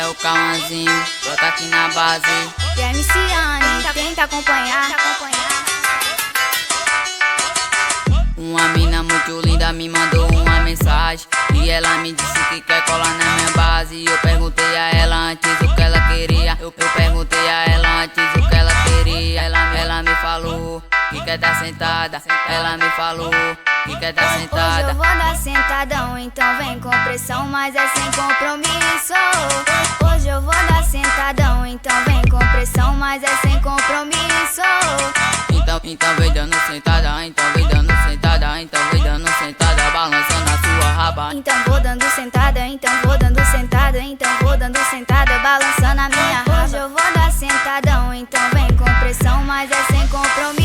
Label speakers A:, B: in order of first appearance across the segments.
A: É o Cauãzinho, brota aqui na base.
B: E a MCane, tenta acompanhar.
A: Uma mina muito linda me mandou uma mensagem e ela me disse que quer colar na minha base. Eu perguntei a ela antes o que ela queria. Eu perguntei a ela antes o que ela queria. Ela me falou que quer dar sentada. Ela me falou que quer dar sentada.
B: Hoje eu vou dar sentadão, então vem com pressão, mas é sem compromisso. Hoje eu vou dar sentadão, então vem com pressão, mas é sem compromisso.
A: Então vem dando sentada, então vem dando sentada, então vem dando sentada, balançando a sua raba.
B: Então vou dando sentada, então vou dando sentada, então vou dando sentada, balançando a minha raba. Hoje eu vou dar sentadão, então vem com pressão, mas é sem compromisso.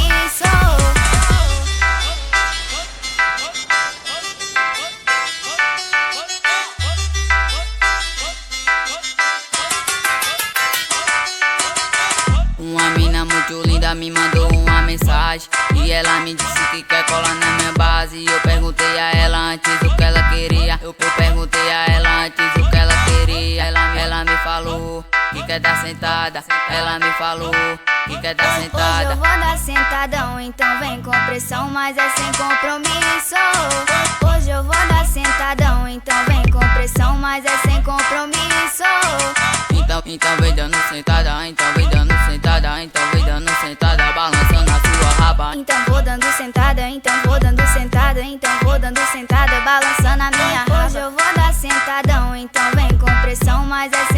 A: Uma mina muito linda me mandou uma mensagem e ela me disse que quer colar na minha base. Eu perguntei a ela antes o que ela queria. Eu perguntei a ela antes o que ela queria. Ela me falou que quer dar sentada. Ela me falou que quer dar sentada.
B: Hoje eu vou dar sentadão, então vem com pressão, mas é sem compromisso. Hoje eu vou dar sentadão, então vem com pressão, mas é sem compromisso.
A: Então vem dando sentada, então vem dando sentada, então vem dando sentada, balançando a sua raba.
B: Então vou dando sentada, então vou dando sentada, então vou dando sentada, balançando a minha raba. Hoje eu vou dar sentadão, então vem com pressão, mas é